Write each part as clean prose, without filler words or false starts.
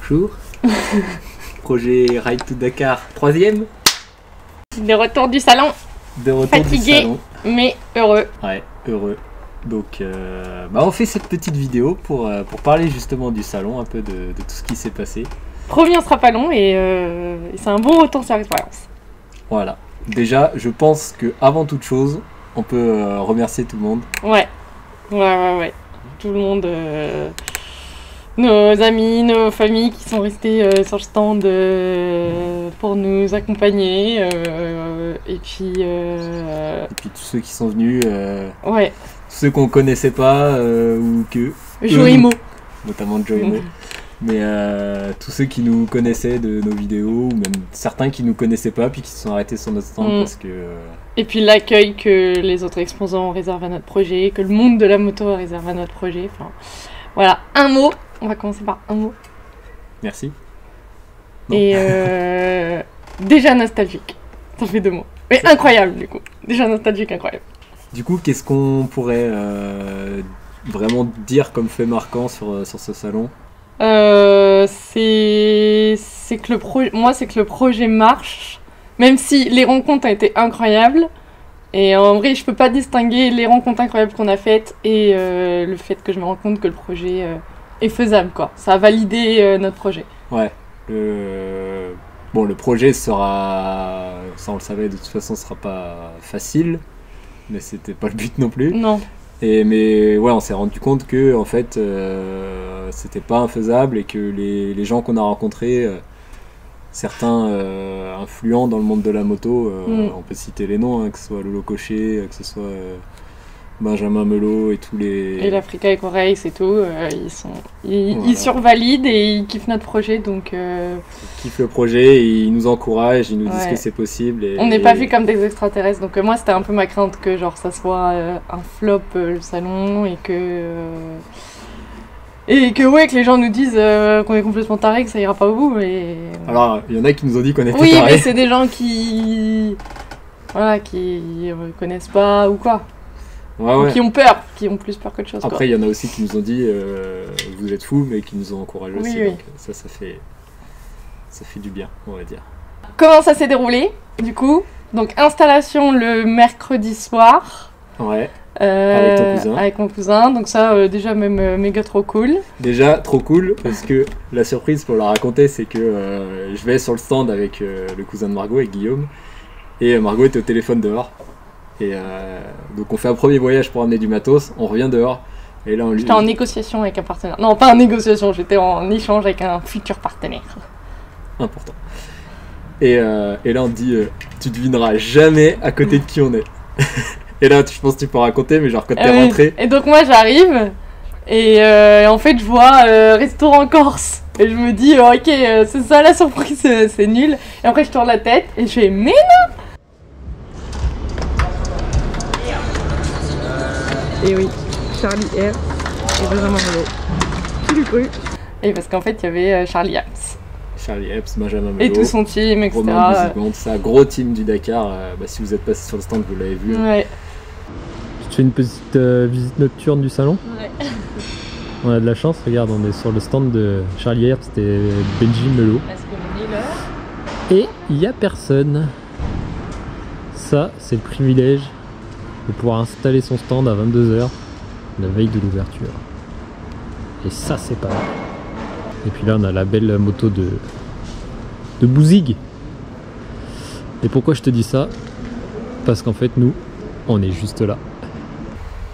Bonjour. Projet Ride to Dakar, 3e. De retour du salon. De retour Fatigué, du salon. mais heureux. Ouais, heureux. Donc, on fait cette petite vidéo pour parler justement du salon, un peu de tout ce qui s'est passé. Promis, on sera pas long et c'est un bon retour sur l'expérience. Voilà. Déjà, je pense que avant toute chose, on peut remercier tout le monde. Ouais. Tout le monde, nos amis, nos familles qui sont restés sur le stand pour nous accompagner. Et puis tous ceux qui sont venus, ouais. ceux qu'on connaissait pas ou que... Joimo. Notamment Joimo. Mais tous ceux qui nous connaissaient de nos vidéos, ou même certains qui nous connaissaient pas, puis qui se sont arrêtés sur notre stand parce que... Et puis l'accueil que les autres exposants réservent à notre projet, que le monde de la moto réserve à notre projet. Enfin, voilà, un mot. On va commencer par un mot. Merci. Et déjà nostalgique. Ça fait 2 mots. Mais incroyable du coup. Déjà nostalgique, incroyable. Du coup, qu'est-ce qu'on pourrait vraiment dire comme fait marquant sur ce salon ? C'est que le projet marche, même si les rencontres ont été incroyables. Et en vrai, je peux pas distinguer les rencontres incroyables qu'on a faites et le fait que je me rends compte que le projet est faisable, quoi. Ça a validé notre projet. Ouais. Le projet sera, ça on le savait, de toute façon, sera pas facile, mais c'était pas le but non plus. Non. Mais ouais, on s'est rendu compte que en fait, c'était pas infaisable et que les gens qu'on a rencontrés, certains influents dans le monde de la moto, on peut citer les noms, hein, que ce soit Lolo Cochet, que ce soit Benjamin Melot et tous les... Et l'Africa Eco Race et tout, ils survalident et ils kiffent notre projet, donc... Ils kiffent le projet, et ils nous encouragent, ils nous disent que c'est possible. On n'est pas vus comme des extraterrestres, donc moi c'était un peu ma crainte que genre ça soit un flop le salon et que que les gens nous disent qu'on est complètement tarés, que ça ira pas au bout, mais... Alors, il y en a qui nous ont dit qu'on était tarés. Oui, mais c'est des gens qui connaissent pas ou quoi. Ouais. Qui ont peur, qui ont plus peur qu'autre chose. Après, il y en a aussi qui nous ont dit vous êtes fous, mais qui nous ont encouragés aussi. Oui. Donc ça fait du bien, on va dire. Comment ça s'est déroulé, du coup? Donc, installation le mercredi soir. Ouais. Avec ton cousin. Avec mon cousin, donc ça, déjà même méga trop cool. Déjà trop cool, parce que la surprise pour la raconter, c'est que je vais sur le stand avec le cousin de Margot, avec Guillaume, et Margot était au téléphone dehors. Et donc on fait un premier voyage pour amener du matos, on revient dehors, et là j'étais en négociation avec un partenaire. Non, pas en négociation, j'étais en échange avec un futur partenaire. Important. Et là on te dit tu devineras jamais à côté de qui on est. Et là je pense que tu peux raconter, mais genre quand t'es rentré... Et donc moi j'arrive, et en fait je vois restaurant corse. Et je me dis ok, c'est ça la surprise, c'est nul. Et après je tourne la tête, et je fais mais non. Et oui, Charlie R et Benjamin Melot. Qui l'eût cru? Et parce qu'en fait, il y avait Charlie Epps. Charlie Epps, Benjamin Melot. Et tout son team, etc. C'est un gros team du Dakar. Si vous êtes passé sur le stand, vous l'avez vu. Ouais. Tu fais une petite visite nocturne du salon? Ouais. On a de la chance, regarde, on est sur le stand de Charlie Epps et Benji Melot. Est-ce qu'on est l'heure? Et il n'y a personne. Ça, c'est le privilège de pouvoir installer son stand à 22 h la veille de l'ouverture. Et ça, c'est pas mal. Et puis là, on a la belle moto de Bouzig. Et pourquoi je te dis ça? Parce qu'en fait, nous, on est juste là.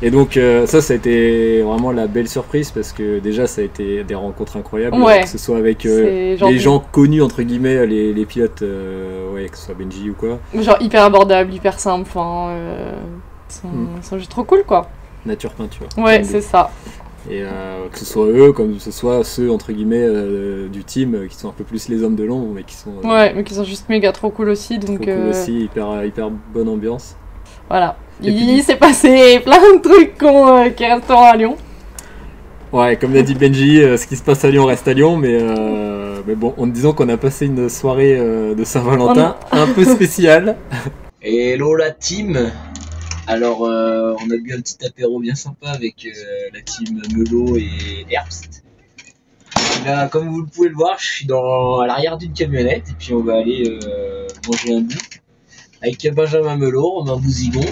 Et donc ça a été vraiment la belle surprise, parce que déjà ça a été des rencontres incroyables, que ce soit avec les gens connus entre guillemets, les pilotes, que ce soit Benji ou quoi. Genre hyper abordable, hyper simple, enfin... Ils sont juste trop cool, quoi. Nature peinture. Ouais, c'est ça. Et que ce soit eux, comme que ce soit ceux entre guillemets du team qui sont un peu plus les hommes de l'ombre, mais qui sont mais qui sont juste méga trop cool aussi, donc trop cool aussi, hyper bonne ambiance. Voilà. Il s'est passé plein de trucs qui resteront à Lyon. Ouais, comme l'a dit Benji, ce qui se passe à Lyon reste à Lyon, mais bon, en disant qu'on a passé une soirée de Saint-Valentin un peu spéciale. Hello la team. Alors, on a bu un petit apéro bien sympa avec la team Melot et Herbst. Là, comme vous pouvez le voir, je suis à l'arrière d'une camionnette et puis on va aller manger un bout avec Benjamin Melot, Romain Bouzigon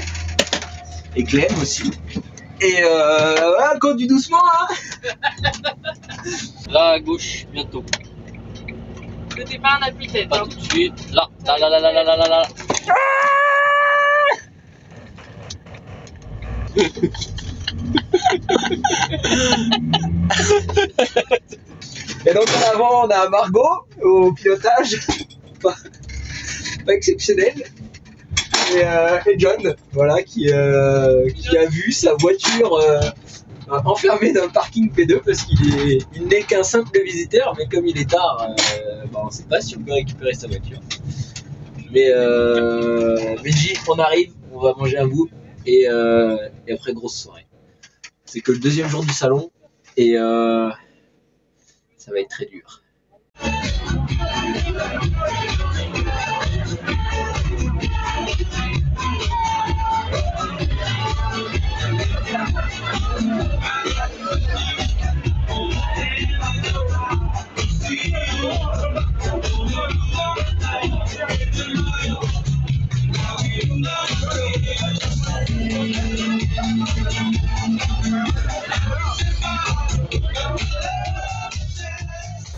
et Clem aussi. Et voilà, conduis doucement hein. Là à gauche, bientôt. C'était pas un appui-tête. Pas tout de suite. Là. Et donc en avant, on a Margot au pilotage, pas exceptionnel. Et John, voilà, qui a vu sa voiture enfermée dans le parking P2 parce qu'il n'est qu'un simple visiteur, mais comme il est tard, on ne sait pas si on peut récupérer sa voiture. Mais Benji, on arrive, on va manger un bout et après grosse soirée. C'est que le deuxième jour du salon et ça va être très dur.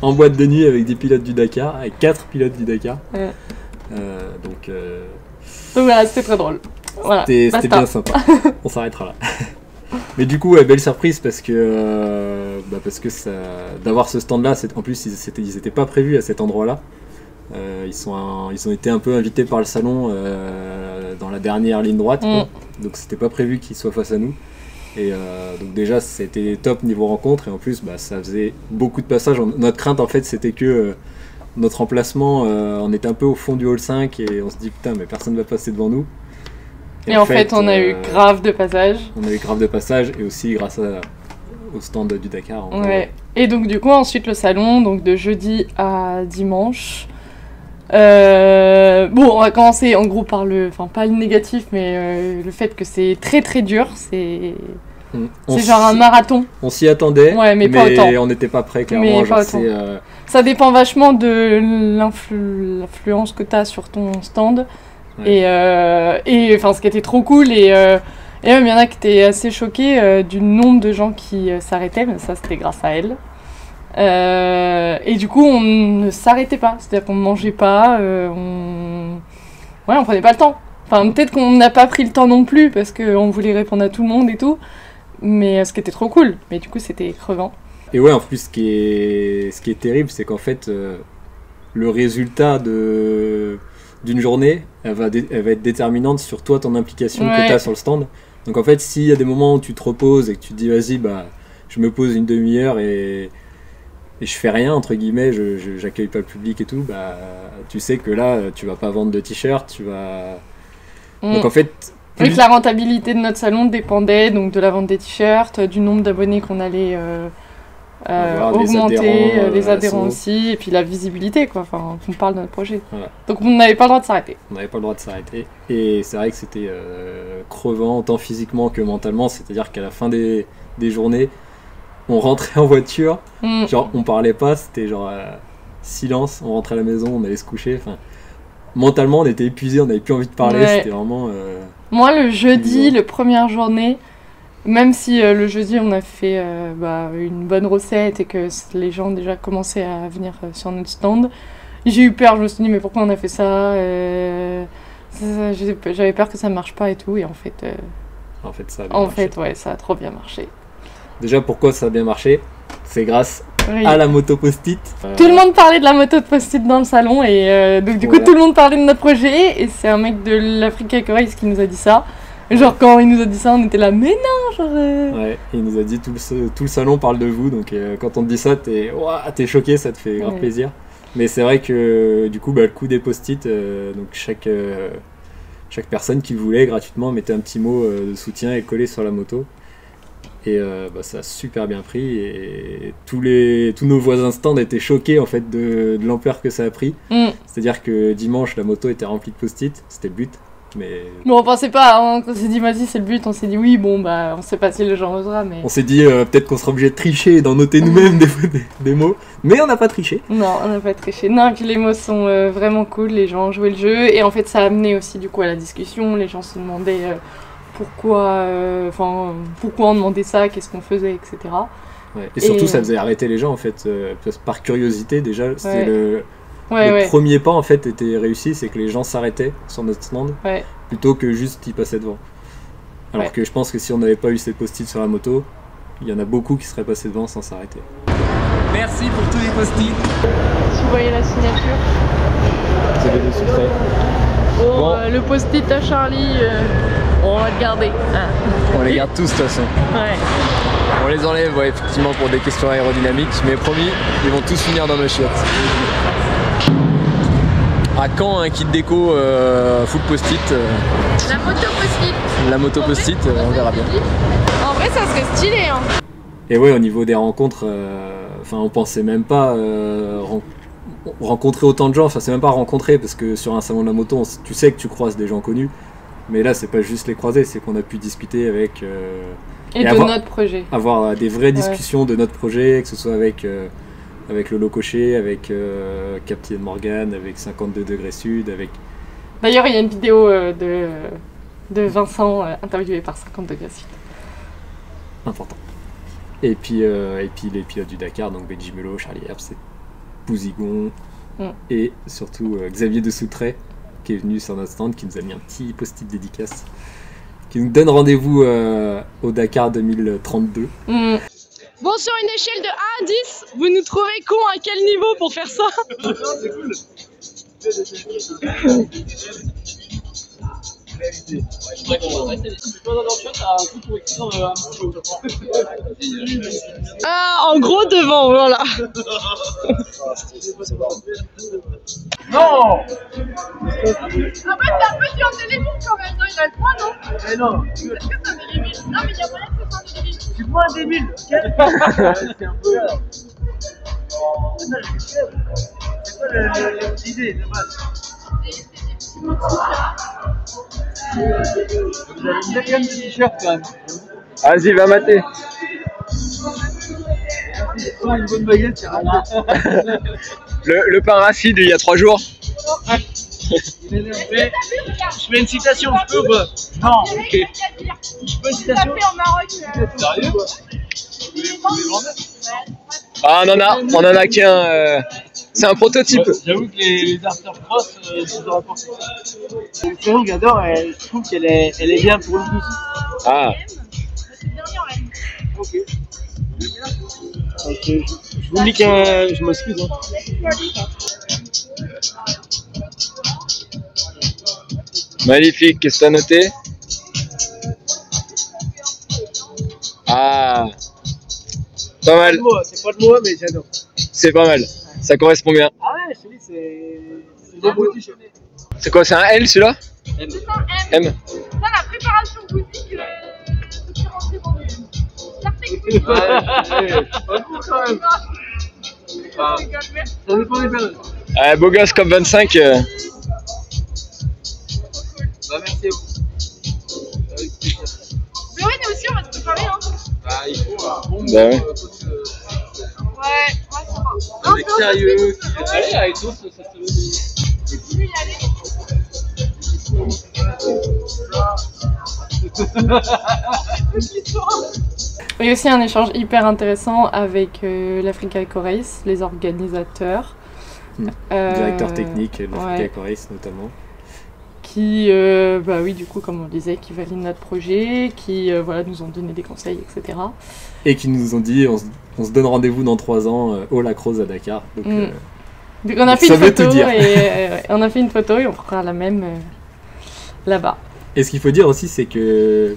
En boîte de nuit avec des pilotes du Dakar, avec 4 pilotes du Dakar. Ouais. Donc voilà, c'était très drôle. Voilà, c'était bien sympa. On s'arrêtera là. Mais du coup, belle surprise parce que d'avoir ce stand-là, en plus ils étaient pas prévus à cet endroit-là. Ils ont été un peu invités par le salon dans la dernière ligne droite, quoi. Donc c'était pas prévu qu'ils soient face à nous. Et donc déjà c'était top niveau rencontre et en plus ça faisait beaucoup de passages. Notre crainte en fait c'était que notre emplacement, on était un peu au fond du hall 5 et on se dit putain mais personne va passer devant nous. Et en fait on a eu grave de passages. On a eu grave de passages et aussi grâce au stand du Dakar. Ouais. Et donc du coup ensuite le salon, donc de jeudi à dimanche. On va commencer en gros par pas le négatif, mais le fait que c'est très très dur, c'est genre un marathon. On s'y attendait, ouais, mais pas autant. On n'était pas prêt clairement. Ça dépend vachement de l'influence que tu as sur ton stand. Ouais. Et ce qui était trop cool, et même il y en a qui étaient assez choqués du nombre de gens qui s'arrêtaient, mais ça c'était grâce à elle. Et du coup on ne s'arrêtait pas, c'est-à-dire qu'on ne mangeait pas, on prenait pas le temps. Enfin peut-être qu'on n'a pas pris le temps non plus parce qu'on voulait répondre à tout le monde et tout, mais ce qui était trop cool, mais du coup c'était crevant. Et ouais, en plus ce qui est terrible, c'est qu'en fait le résultat d'une journée, elle va être déterminante sur toi, ton implication que tu as sur le stand. Donc en fait s'il y a des moments où tu te reposes et que tu te dis vas-y je me pose une demi-heure et je fais rien entre guillemets, j'accueille pas le public et tout, tu sais que là tu vas pas vendre de t-shirts, tu vas donc en fait vu que la rentabilité de notre salon dépendait donc de la vente des t-shirts, du nombre d'abonnés qu'on allait augmenter, les adhérents aussi, et puis la visibilité quoi, qu'on parle de notre projet. Voilà. Donc on n'avait pas le droit de s'arrêter. On n'avait pas le droit de s'arrêter et c'est vrai que c'était crevant tant physiquement que mentalement, c'est-à-dire qu'à la fin des journées on rentrait en voiture, genre on parlait pas, c'était genre silence, on rentrait à la maison, on allait se coucher, mentalement on était épuisé, on n'avait plus envie de parler, c'était vraiment... Moi le jeudi, la première journée, même si le jeudi on a fait une bonne recette et que les gens déjà commençaient à venir sur notre stand, j'ai eu peur, je me suis dit mais pourquoi on a fait ça, j'avais peur que ça marche pas et tout, et en fait ça a trop bien marché. Déjà, pourquoi ça a bien marché? C'est grâce à la moto post-it. Tout le monde parlait de la moto post-it dans le salon, et donc du coup tout le monde parlait de notre projet, et c'est un mec de l'Africa Race qui nous a dit ça. Genre quand il nous a dit ça, on était là, mais non, genre... Ouais, il nous a dit tout le salon parle de vous, donc quand on te dit ça, t'es choqué, ça te fait grave plaisir. Mais c'est vrai que du coup, le coup des post-it, donc chaque personne qui voulait gratuitement mettait un petit mot de soutien et collé sur la moto. Et ça a super bien pris et tous nos voisins stands étaient choqués en fait de l'ampleur que ça a pris. C'est-à-dire que dimanche la moto était remplie de post-it, c'était le but. Mais Bon, on pensait pas, hein, quand on s'est dit vas-y c'est le but, on s'est dit oui, bon bah on sait pas si le genre osera, mais... on s'est dit peut-être qu'on sera obligé de tricher et d'en noter nous-mêmes des mots, mais on n'a pas triché. Non, on n'a pas triché. Non, et puis les mots sont vraiment cool, les gens ont joué le jeu, et en fait ça a amené aussi du coup à la discussion, les gens se demandaient pourquoi on demandait ça, qu'est-ce qu'on faisait, etc. Ouais. Et surtout ça faisait arrêter les gens en fait, par curiosité déjà, c'était Ouais. le premier pas en fait était réussi, c'est que les gens s'arrêtaient sur notre stand plutôt que juste y passaient devant. Alors que je pense que si on n'avait pas eu ces post-it sur la moto, il y en a beaucoup qui seraient passés devant sans s'arrêter. Merci pour tous les post-it. Si vous voyez la signature. C'est des sucrés. Bon. Le post-it à Charlie, on va le garder. Ah. On les garde tous de toute façon. Ouais. On les enlève effectivement pour des questions aérodynamiques, mais promis, ils vont tous finir dans nos chiottes. À quand un kit déco full post-it La moto post-it. La moto post-it, on verra bien. En vrai, ça serait stylé, hein. Et ouais, au niveau des rencontres, on pensait même pas rencontrer autant de gens. Enfin, c'est même pas rencontrer parce que sur un salon de la moto, tu sais que tu croises des gens connus. Mais là, c'est pas juste les croiser, c'est qu'on a pu discuter avec. Et de notre projet. Avoir des vraies discussions de notre projet, que ce soit avec Lolo Cochet, avec Captain Morgan, avec 52 degrés sud, avec... D'ailleurs, il y a une vidéo de Vincent interviewé par 52 degrés sud. Important. Et puis les pilotes du Dakar, donc Benji Mello, Charlie Herbst, Pouzigon, et surtout Xavier de Soutray, qui est venu sur notre stand, qui nous a mis un petit post-it dédicace, qui nous donne rendez-vous au Dakar 2032. Bon, sur une échelle de 1 à 10, vous nous trouvez con à quel niveau pour faire ça? C'est cool. Ah, en gros devant, voilà. Non. Après, t'as un peu sur un élément quand même, non? Il a le point, non? Mais non. Est-ce que c'est un débile? Non, mais il y a moyen que ce soit un débile. Tu prends un débile, ok? C'est un peu... C'est quoi l'idée de base? Vous avez une belle gamme de t-shirts quand même. Vas-y, va mater. Prends une bonne baguette, c'est raté. Le pain racide il y a 3 jours. Je mets une citation, je peux ou pas? Non, ok. Je peux une citation? Sérieux? Ah, on en a qu'un. C'est un prototype. J'avoue que les after-cross, je te rapporte. C'est vrai que j'adore, je trouve qu'elle est bien pour le tous. Ah. Ok. Ok, je vous dis qu'un... Je m'excuse. Magnifique, qu'est-ce que t'as noté? Ah. Pas mal. C'est pas le mot, mais j'adore. C'est pas mal. Ça correspond bien. Ah ouais, je te dis, c'est des beaux t-shirts. C'est quoi, c'est un L celui-là? M. M. Ça, la préparation boutique de différencier vendu. Ouais, pas cool quand même. Ça dépend des périodes. Beau gosse comme 25. Bah merci à vous. Avec plaisir. Mais ouais, nous aussi, on va se préparer, hein. Bah il faut un bon Bah ouais. Ouais, ça va. Un mec sérieux qui... Allez, avec tous, ça se J'ai voulu y aller. Il y a aussi un échange hyper intéressant avec l'Africa Eco Race, les organisateurs. Directeur technique de l'Africa ouais. Eco Race notamment. Qui, bah oui, du coup, comme on le disait, qui valident notre projet, qui voilà, nous ont donné des conseils, etc. Et qui nous ont dit on se donne rendez-vous dans 3 ans au Lacrosse à Dakar. Donc, Donc on a fait ça une veut photo tout dire. et on a fait une photo et on fera la même là-bas. Et ce qu'il faut dire aussi, c'est que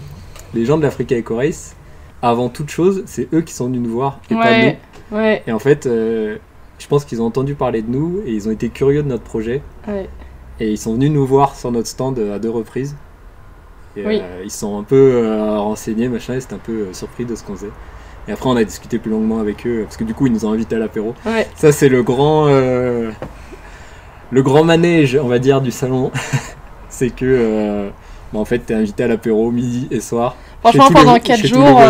les gens de l'Africa Eco Race, avant toute chose, c'est eux qui sont venus nous voir et pas nous. Ouais, Et en fait, je pense qu'ils ont entendu parler de nous et ils ont été curieux de notre projet. ouais. Et ils sont venus nous voir sur notre stand à 2 reprises. Et Oui. ils sont un peu renseignés, machin, et c'était un peu surpris de ce qu'on faisait. Et après, on a discuté plus longuement avec eux, parce que du coup, ils nous ont invités à l'apéro. Ouais. Ça, c'est le grand manège, on va dire, du salon. c'est que en fait t'es invité à l'apéro midi et soir. Franchement, pendant 4 jours,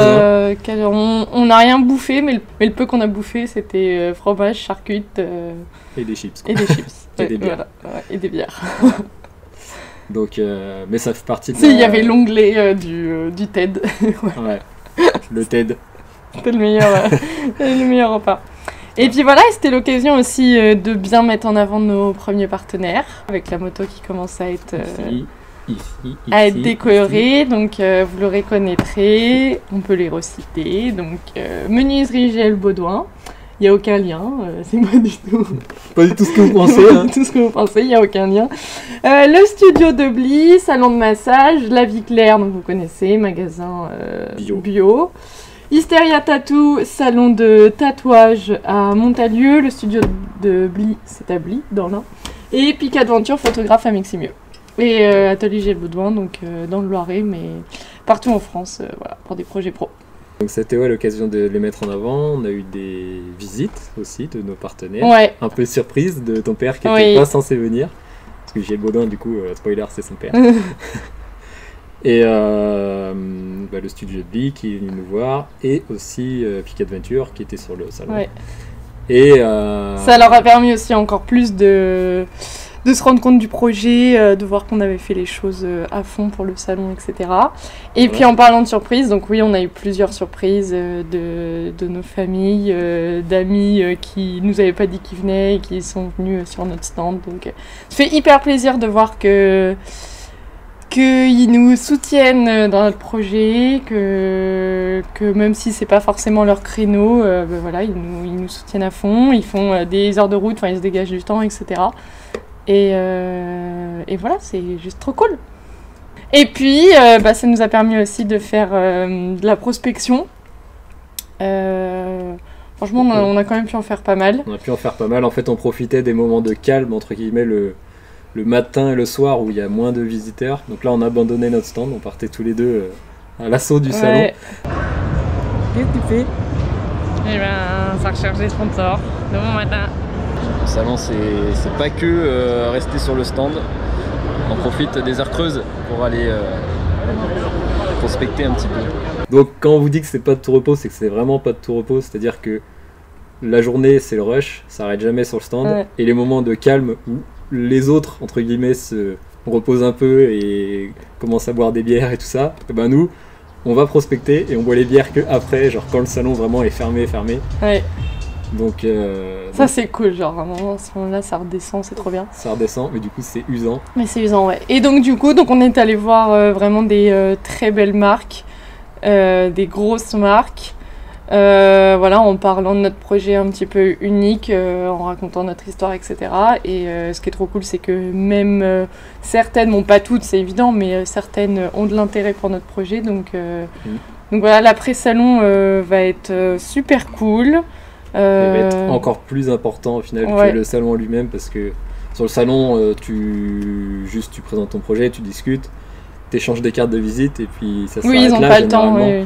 on n'a rien bouffé, mais le peu qu'on a bouffé, c'était fromage, charcute et des chips. Et des chips. Et des bières. Voilà, et des bières. Donc, mais ça fait partie de il y avait l'onglet du TED. Ouais, le TED. C'était le meilleur repas. Et puis voilà, c'était l'occasion aussi de bien mettre en avant nos premiers partenaires, avec la moto qui commence à être... être décorée, donc vous le reconnaîtrez, on peut les reciter. Donc menuiserie GL Baudouin, il n'y a aucun lien, c'est pas du tout ce que vous pensez. Hein. Tout ce que vous pensez, il n'y a aucun lien. Le studio de Bly, salon de massage, La Vie Claire, donc vous connaissez, magasin bio. Hysteria Tattoo, salon de tatouage à Montalieu, le studio de Bly, c'est à Bly, dans l'Ain. Et Pic Adventure, photographe à Meximieux. Et Atelier GL Baudouin, donc dans le Loiret, mais partout en France, voilà, pour des projets pro. Donc c'était l'occasion de les mettre en avant. On a eu des visites aussi de nos partenaires. Ouais. Un peu surprise de ton père qui n'était pas censé venir. Parce que GL Baudouin, du coup, spoiler, c'est son père. Et le studio de Bly qui est venu nous voir. Et aussi Pic Adventure qui était sur le salon. Ouais. Et ça leur a permis aussi encore plus de se rendre compte du projet, de voir qu'on avait fait les choses à fond pour le salon, etc. Et puis en parlant de surprises, donc oui, on a eu plusieurs surprises de nos familles, d'amis qui nous avaient pas dit qu'ils venaient et qui sont venus sur notre stand. Donc ça fait hyper plaisir de voir qu'ils nous soutiennent dans notre projet, que même si c'est pas forcément leur créneau, voilà, ils nous soutiennent à fond, ils font des heures de route, ils se dégagent du temps, etc. Et voilà, c'est juste trop cool. Et puis, ça nous a permis aussi de faire de la prospection. Franchement, on a quand même pu en faire pas mal. On a pu en faire pas mal. En fait, on profitait des moments de calme, entre guillemets, le matin et le soir où il y a moins de visiteurs. Donc là, on a abandonné notre stand. On partait tous les deux à l'assaut du salon. Qu'est-ce que tu fais ? Eh ben, ça recherche des sponsors de bon matin. Le salon, c'est pas que rester sur le stand. On profite des heures creuses pour aller prospecter un petit peu. Donc quand on vous dit que c'est pas de tout repos, c'est que c'est vraiment pas de tout repos. C'est-à-dire que la journée, c'est le rush, ça arrête jamais sur le stand. Ouais. Et les moments de calme où les autres, entre guillemets, se reposent un peu et commencent à boire des bières et tout ça, et ben nous, on va prospecter et on boit les bières que après, genre quand le salon vraiment est fermé. Ouais. Donc ça c'est cool, genre à un moment, à ce moment-là ça redescend, c'est trop bien. Ça redescend, mais du coup c'est usant. Mais c'est usant, ouais. Et donc du coup, on est allé voir vraiment des très belles marques, des grosses marques. Voilà, en parlant de notre projet un petit peu unique, en racontant notre histoire, etc. Et ce qui est trop cool, c'est que même certaines, bon pas toutes c'est évident, mais certaines ont de l'intérêt pour notre projet. Donc voilà, l'après-salon va être super cool. Il va être encore plus important au final que le salon lui-même, parce que sur le salon, tu présentes ton projet, tu discutes, tu échanges des cartes de visite et puis ça s'arrête là. Oui, ils n'ont pas le temps, oui.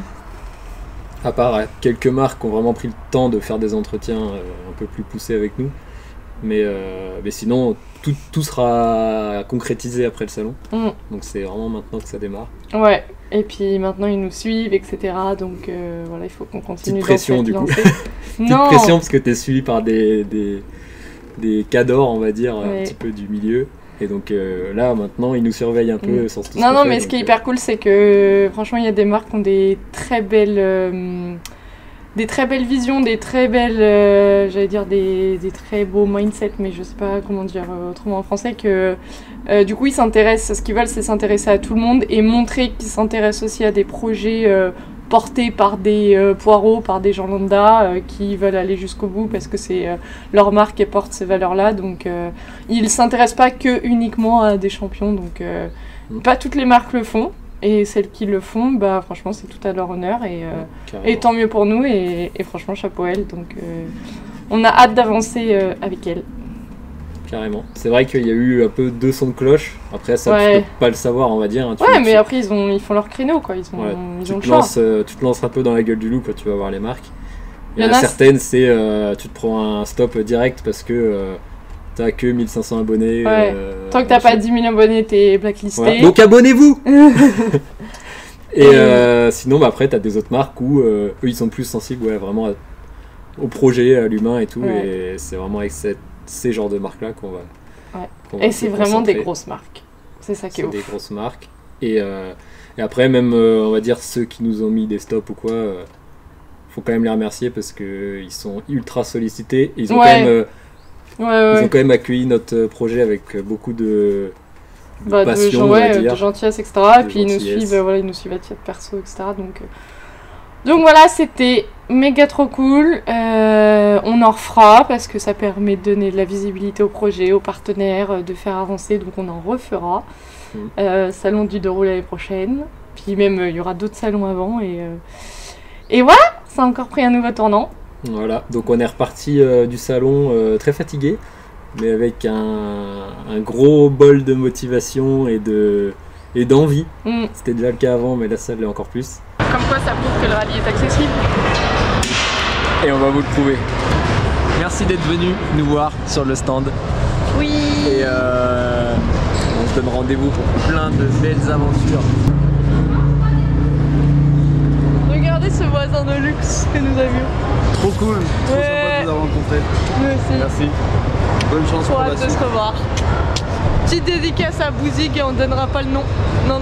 À part quelques marques qui ont vraiment pris le temps de faire des entretiens un peu plus poussés avec nous. Mais sinon, tout sera concrétisé après le salon. Donc c'est vraiment maintenant que ça démarre. Ouais, et puis maintenant ils nous suivent, etc. Donc voilà, il faut qu'on continue. Petite pression du coup. Petite pression parce que tu es suivi par des cadors, on va dire, un petit peu du milieu. Et donc là, maintenant, ils nous surveillent un peu sur tout ce qu'on fait. Non, mais ce qui est hyper cool, c'est que franchement, il y a des marques qui ont des très belles visions, des très belles, j'allais dire des très beaux mindset, mais je sais pas comment dire autrement en français, que du coup, ils s'intéressent, ce qu'ils veulent, c'est s'intéresser à tout le monde et montrer qu'ils s'intéressent aussi à des projets portés par des poireaux, par des gens lambda qui veulent aller jusqu'au bout parce que c'est leur marque et porte ces valeurs-là. Donc ils ne s'intéressent pas que uniquement à des champions. Donc pas toutes les marques le font. Et celles qui le font, bah, franchement, c'est tout à leur honneur. Et tant mieux pour nous. Et franchement, chapeau à elles. Donc on a hâte d'avancer avec elles. Carrément. C'est vrai qu'il y a eu un peu deux sons de cloche. Après, ça, tu peux pas le savoir, on va dire. Mais après, ils font leur créneau, quoi. Ils ont le choix. Tu te lances un peu dans la gueule du loup quand tu vas voir les marques. Il y en a certaines, c'est tu te prends un stop direct parce que t'as que 1500 abonnés. Ouais. Tant que t'as pas 10 000 abonnés, t'es blacklisté. Voilà. Donc abonnez-vous. Et sinon, bah, après, t'as des autres marques où eux, ils sont plus sensibles vraiment au projet, à l'humain et tout. Et c'est vraiment avec ces genres de marques-là qu'on va... Et c'est vraiment des grosses marques. C'est ça qui est ouf. C'est des grosses marques. Et après, même, on va dire, ceux qui nous ont mis des stops ou quoi, faut quand même les remercier parce qu'ils sont ultra sollicités. Et ils ont, ils ont quand même accueilli notre projet avec beaucoup de passion, on va dire. De gentillesse, etc. Et puis ils nous suivent à titre perso, etc. Donc voilà, c'était méga trop cool. On en refera parce que ça permet de donner de la visibilité au projet, aux partenaires, de faire avancer. Donc on en refera. Salon du Douro l'année prochaine. Puis même il y aura d'autres salons avant. Et voilà, ça a encore pris un nouveau tournant. Voilà, donc on est reparti du salon très fatigué, mais avec un gros bol de motivation et d'envie. C'était déjà le cas avant, mais là ça l'est encore plus. Comme quoi ça prouve que le rallye est accessible. Et on va vous le prouver. Merci d'être venu nous voir sur le stand. Oui. Et on se donne rendez-vous pour plein de belles aventures. Regardez ce voisin de luxe que nous avions. Trop cool, trop sympa de vous avoir rencontré. Nous aussi. Merci. Bonne chance pour la hâte de suite. se revoir. Petite dédicace à Bouzig et on ne donnera pas le nom. Non.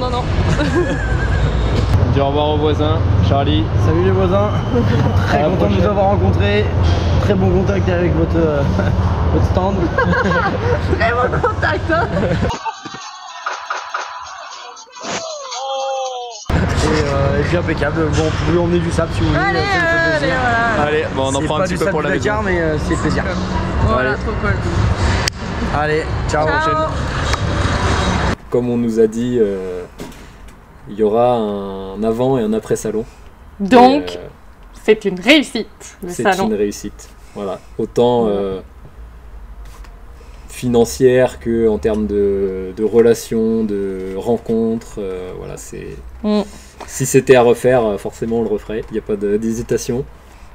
Dis au revoir aux voisins, Charlie. Salut les voisins. Très content de vous avoir rencontré. Très bon contact avec votre stand. Très bon contact hein. Et puis impeccable. Bon, vous pouvez emmener du sable si vous voulez. Allez, ça me fait plaisir. voilà. Allez, bon, on en prend un petit peu pour la maison. Dakar, mais c'est plaisir. Voilà, Allez. trop cool. Allez, ciao. Ciao. Comme on nous a dit, il y aura un avant et un après salon. Donc, Et, c'est une réussite, le c'est salon. une réussite. Voilà. Autant financière que en termes de relations, de rencontres. Voilà, c'est. Si c'était à refaire, forcément on le referait. Il n'y a pas d'hésitation.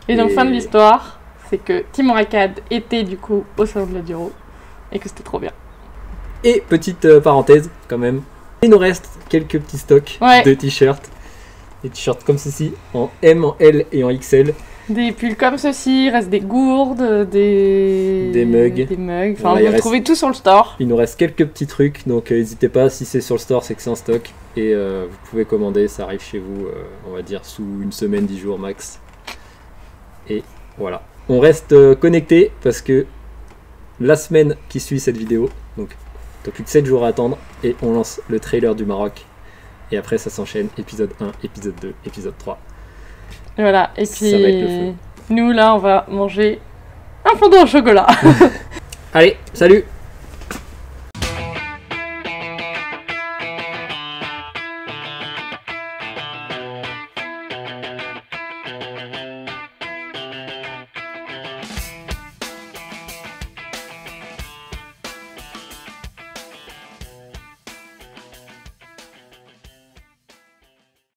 Et donc, fin de l'histoire, c'est que Timon Arcade était du coup au salon de la Duro et que c'était trop bien. Et petite parenthèse quand même, il nous reste quelques petits stocks de t-shirts. Des t-shirts comme ceci, en M, en L et en XL. Des pulls comme ceci, il reste des gourdes, des mugs. Enfin, voilà, vous trouvez tout sur le store. Il nous reste quelques petits trucs, donc n'hésitez pas, si c'est sur le store, c'est que c'est en stock. Et vous pouvez commander, ça arrive chez vous, on va dire, sous une semaine, 10 jours max. Et voilà. On reste connecté parce que la semaine qui suit cette vidéo, donc t'as plus que 7 jours à attendre, et on lance le trailer du Maroc. Et après ça s'enchaîne, épisode 1, épisode 2, épisode 3. Voilà, et Ça va être le puis feu. nous là on va manger un fondant au chocolat. Allez, salut!